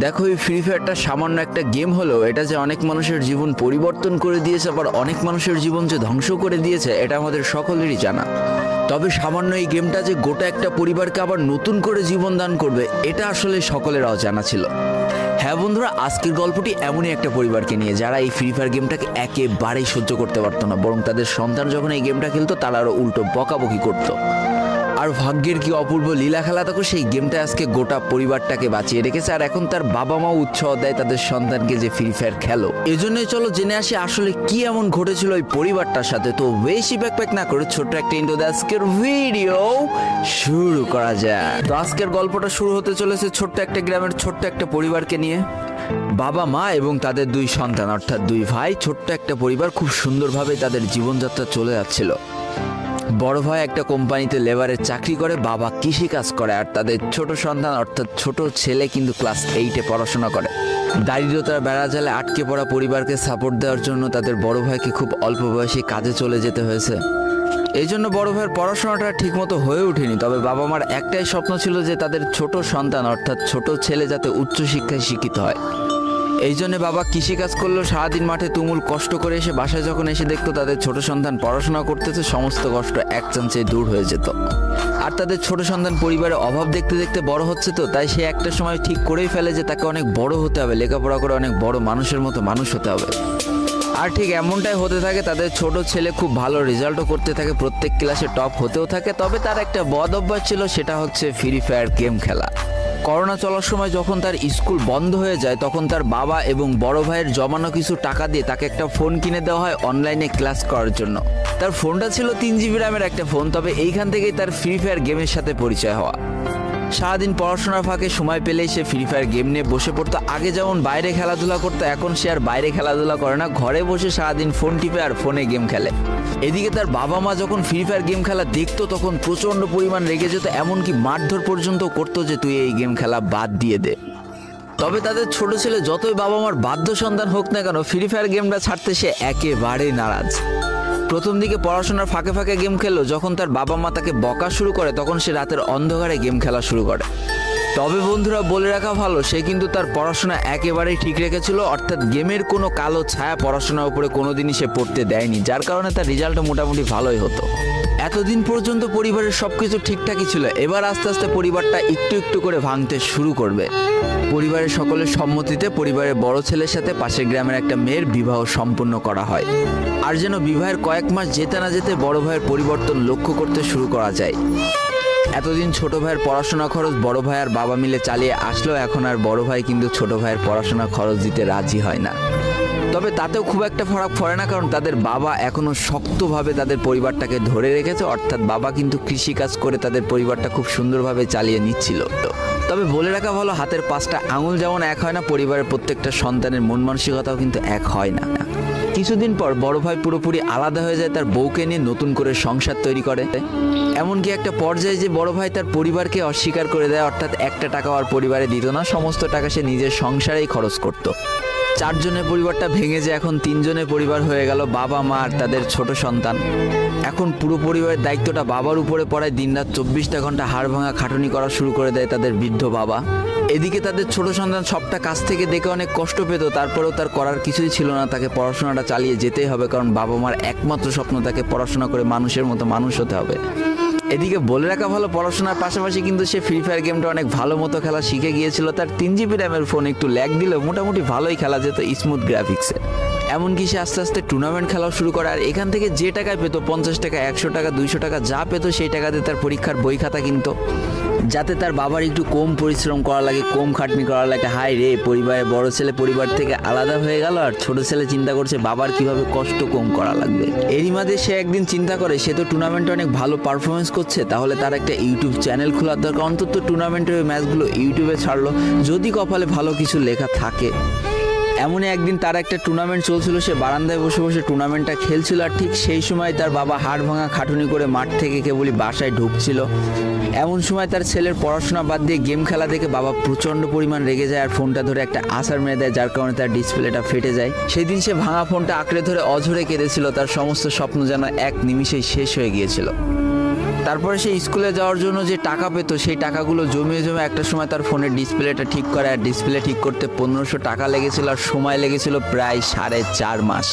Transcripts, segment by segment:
দেখো, এই ফ্রি ফায়ারটা সামান্য একটা গেম হলেও এটা যে অনেক মানুষের জীবন পরিবর্তন করে দিয়েছে, আবার অনেক মানুষের জীবন যে ধ্বংস করে দিয়েছে, এটা আমাদের সকলেরই জানা। তবে সামান্য এই গেমটা যে গোটা একটা পরিবারকে আবার নতুন করে জীবন দান করবে, এটা আসলে সকলের অজানা ছিল। হ্যাঁ বন্ধুরা, আজকের গল্পটি এমনই একটা পরিবারকে নিয়ে যারা এই ফ্রি ফায়ার গেমটাকে একেবারেই সহ্য করতে পারতো না, বরং তাদের সন্তান যখন এই গেমটা খেলতো তারা আরও উল্টো বকাবকি করতো। আর ভাগ্যের কি অপূর্ব লীলা খেলা, তখন সেই গেমটা আজকে গোটা পরিবারটাকে বাঁচিয়ে রেখেছে। আর এখন তার বাবা মাও উৎসাহ দেয় তাদের সন্তানকে যে ফ্রি ফায়ার খেলো। এজন্যই চলো জেনে আসি আসলে কি এমন ঘটেছিল ওই পরিবারটার সাথে। তো বেশি ব্যাকপ্যাক না করে ছোট্ট একটা ইন্ট্রো দিয়ে আজকের ভিডিও শুরু করা যায়। তো আজকের গল্পটা শুরু হতে চলেছে ছোট্ট একটা গ্রামের ছোট্ট একটা পরিবারকে নিয়ে। বাবা মা এবং তাদের দুই সন্তান অর্থাৎ দুই ভাই, ছোট্ট একটা পরিবার, খুব সুন্দরভাবে তাদের জীবনযাত্রা চলে যাচ্ছিল। বড় ভাই একটা কোম্পানিতে লেবারের চাকরি করে, বাবা কৃষি কাজ করে, আর তাদের ছোট সন্তান অর্থাৎ ছোট ছেলে কিন্তু ক্লাস 8-এ পড়াশোনা করে। দারিদ্রতার বেড়াজালে আটকে পড়া পরিবারকে সাপোর্ট দেওয়ার জন্য তাদের বড় ভাইকে খুব অল্প বয়সে কাজে চলে যেতে হয়েছে। এই জন্য বড় ভাইয়ের পড়াশোনাটা ঠিকমতো হয়ে ওঠেনি। তবে বাবা মার একটাই স্বপ্ন ছিল যে তাদের ছোট সন্তান অর্থাৎ ছোট ছেলে যাতে উচ্চশিক্ষায় শিক্ষিত হয়। এই জন্য বাবা কৃষিকাজ করলেও সারাদিন মাঠে তুমুল কষ্ট করে এসে বাসায় যখন এসে দেখতো তাদের ছোট সন্তান পড়াশোনা করতেছে, সমস্ত কষ্ট এক চান্সে দূর হয়ে যেত। আর তাদের ছোট সন্তান পরিবারের অভাব দেখতে দেখতে বড় হচ্ছে, তো তাই সে একটা সময় ঠিক করেই ফেলে যে তাকে অনেক বড় হতে হবে, লেখাপড়া করে অনেক বড় মানুষের মতো মানুষ হতে হবে। আর ঠিক এমনটাই হতে থাকে। তাদের ছোট ছেলে খুব ভালো রেজাল্টও করতে থাকে, প্রত্যেক ক্লাসে টপ হতেও থাকে। তবে তার একটা বদ অভ্যাস ছিল, সেটা হচ্ছে ফ্রি ফায়ার গেম খেলা। করোনা চলার সময় যখন তার স্কুল বন্ধ হয়ে যায়, তখন তার বাবা এবং বড় ভাইয়ের জমানো কিছু টাকা দিয়ে তাকে একটা ফোন কিনে দেওয়া হয় অনলাইনে ক্লাস করার জন্য। তার ফোনটা ছিল 3 GB র্যামের একটা ফোন। তবে এইখান থেকেই তার ফ্রি ফায়ার গেমের সাথে পরিচয় হওয়া। সারাদিন পড়াশোনার ফাঁকে সময় পেলেই সে ফ্রি ফায়ার গেম নিয়ে বসে পড়তো। আগে যেমন বাইরে খেলাধুলা করতো, এখন সে আর বাইরে খেলাধুলা করে না, ঘরে বসে সারাদিন ফোন টিপে আর ফোনে গেম খেলে। এদিকে তার বাবা মা যখন ফ্রি ফায়ার গেম খেলা দেখতো তখন প্রচণ্ড পরিমাণ রেগে যেত, এমনকি মারধর পর্যন্ত করতো যে তুই এই গেম খেলা বাদ দিয়ে দে। তবে তাদের ছোট ছেলে যতই বাবা মার বাধ্য সন্তান হোক না কেন, ফ্রি ফায়ার গেমটা ছাড়তে সে একেবারেই নারাজ। প্রথম দিকে পড়াশোনার ফাঁকে ফাঁকে গেম খেললো, যখন তার বাবা মা তাকে বকা শুরু করে তখন সে রাতের অন্ধকারে গেম খেলা শুরু করে। তবে বন্ধুরা, বলে রাখা ভালো, সে কিন্তু তার পড়াশোনা একেবারেই ঠিক রেখেছিল, অর্থাৎ গেমের কোনো কালো ছায়া পড়াশোনার উপরে কোনোদিনই সে পড়তে দেয়নি, যার কারণে তার রেজাল্টও মোটামুটি ভালোই হতো। এতদিন পর্যন্ত পরিবারের সবকিছু ঠিকঠাকই ছিল। এবার আস্তে আস্তে পরিবারটা একটু একটু করে ভাঙতে শুরু করবে। পরিবারের সকলের সম্মতিতে পরিবারের বড় ছেলের সাথে পাশের গ্রামের একটা মেয়ের বিবাহ সম্পন্ন করা হয়। আর যেন বিবাহের কয়েক মাস যেতে না যেতে বড় ভাইয়ের পরিবর্তন লক্ষ্য করতে শুরু করা যায়। এতদিন ছোট ভাইয়ের পড়াশোনা খরচ বড় ভাই আর বাবা মিলে চালিয়ে আসলেও এখন আর বড় ভাই কিন্তু ছোট ভাইয়ের পড়াশোনা খরচ দিতে রাজি হয় না। তবে তাতেও খুব একটা ফারাক পড়ে না, কারণ তাদের বাবা এখনো শক্তভাবে তাদের পরিবারটাকে ধরে রেখেছে, অর্থাৎ বাবা কিন্তু কৃষিকাজ করে তাদের পরিবারটা খুব সুন্দরভাবে চালিয়ে নিচ্ছিল। তবে বলে রাখা ভালো, হাতের 5টা আঙুল যেমন এক হয় না, পরিবারের প্রত্যেকটা সন্তানের মন মানসিকতাও কিন্তু এক হয় না। কিছুদিন পর বড় ভাই পুরোপুরি আলাদা হয়ে যায়, তার বউকে নিয়ে নতুন করে সংসার তৈরি করে। এমনকি একটা পর্যায়ে যে বড় ভাই তার পরিবারকে অস্বীকার করে দেয়, অর্থাৎ একটা টাকাও আর পরিবারে দিত না, সমস্ত টাকা সে নিজের সংসারেই খরচ করত। 4 জনের পরিবারটা ভেঙে যায় এখন 3 জনের পরিবার হয়ে গেল, বাবা মা আর তাদের ছোট সন্তান। এখন পুরো পরিবারের দায়িত্বটা বাবার উপরে পড়ায়। দিনরাত 24টা ঘন্টা হাড় ভাঙা খাটুনি করা শুরু করে দেয় তাদের বৃদ্ধ বাবা। এদিকে তাদের ছোট সন্তান সবটা কাছ থেকে দেখে অনেক কষ্ট পেত, তারপরেও তার করার কিছুই ছিল না, তাকে পড়াশোনাটা চালিয়ে যেতেই হবে, কারণ বাবা মার একমাত্র স্বপ্ন তাকে পড়াশোনা করে মানুষের মতো মানুষ হতে হবে। এদিকে বলে রাখা ভালো, পড়াশোনার পাশাপাশি কিন্তু সে ফ্রি ফায়ার গেমটা অনেক ভালো মতো খেলা শিখে গিয়েছিল। তার 3 GB র্যামের ফোন একটু ল্যাগ দিলেও মোটামুটি ভালোই খেলা যেত স্মুথ গ্রাফিক্সে। এমনকি সে আস্তে আস্তে টুর্নামেন্ট খেলাও শুরু করে। আর এখান থেকে যে টাকায় পেতো, 50 টাকা, 100 টাকা, 200 টাকা যা পেতো, সেই টাকাতে তার পরীক্ষার বই খাতা কিনতো, যাতে তার বাবার একটু কম পরিশ্রম করা লাগে, কম খাটনি করা লাগে। হাই রে, পরিবারের বড় ছেলে পরিবার থেকে আলাদা হয়ে গেল, আর ছোট ছেলে চিন্তা করছে বাবার কিভাবে কষ্ট কম করা লাগবে। এরই মাঝে সে একদিন চিন্তা করে, সে তো টুর্নামেন্টে অনেক ভালো পারফরমেন্স করছে, তাহলে তার একটা ইউটিউব চ্যানেল খোলার দরকার। অন্তত টুর্নামেন্টের ওই ম্যাচগুলো ইউটিউবে ছাড়লো, যদি কপালে ভালো কিছু লেখা থাকে। এমনই একদিন তার একটা টুর্নামেন্ট চলছিল, সে বারান্দায় বসে বসে টুর্নামেন্টটা খেলছিল। আর ঠিক সেই সময় তার বাবা হাড় ভাঙা খাটুনি করে মাঠ থেকে কেবলই বাসায় ঢুকছিল। এমন সময় তার ছেলের পড়াশোনা বাদ দিয়ে গেম খেলা দেখে বাবা প্রচণ্ড পরিমাণ রেগে যায় আর ফোনটা ধরে একটা আছাড় মেরে দেয়, যার কারণে তার ডিসপ্লেটা ফেটে যায়। সেই দিন সে ভাঙা ফোনটা আঁকড়ে ধরে অঝরে কেঁদেছিল, তার সমস্ত স্বপ্ন যেন এক নিমিষেই শেষ হয়ে গিয়েছিল। তারপরে সে স্কুলে যাওয়ার জন্য যে টাকা পেতো সেই টাকাগুলো জমিয়ে জমে একটা সময় তার ফোনের ডিসপ্লেটা ঠিক করে, আর ডিসপ্লে ঠিক করতে 1500 টাকা লেগেছিল, আর সময় লেগেছিল প্রায় 4.5 মাস।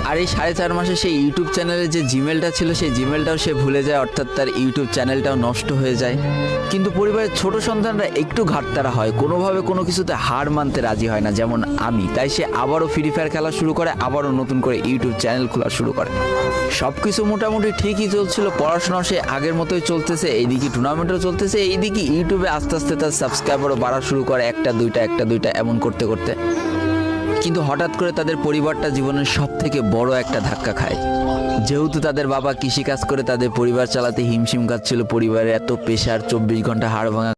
আর এই 4.5 মাসে সেই ইউটিউব চ্যানেলের যে জিমেলটা ছিল সেই জিমেলটাও সে ভুলে যায়, অর্থাৎ তার ইউটিউব চ্যানেলটাও নষ্ট হয়ে যায়। কিন্তু পরিবারের ছোট সন্তানরা একটু ঘাটতারা হয়, কোনোভাবে কোনো কিছুতে হার মানতে রাজি হয় না, যেমন আমি। তাই সে আবারও ফ্রি ফায়ার খেলা শুরু করে, আবারও নতুন করে ইউটিউব চ্যানেল খোলা শুরু করে। সব কিছু মোটামুটি ঠিকই চলছিল, পড়াশোনা সে আগের মতোই চলতেছে, এইদিকে টুর্নামেন্টও চলতেছে, এইদিকে ইউটিউবে আস্তে আস্তে তার সাবস্ক্রাইবারও বাড়া শুরু করে, একটা দুইটা এমন করতে করতে। কিন্তু হঠাৎ করে তাদের পরিবারটা জীবনের সব থেকে বড় একটা ধাক্কা খায়। যেহেতু তাদের বাবা কৃষিকাজ করে তাদের পরিবার চালাতে হিমশিম খাচ্ছিল, পরিবারের এত প্রেশার, 24 ঘন্টা হাড় ভাঙা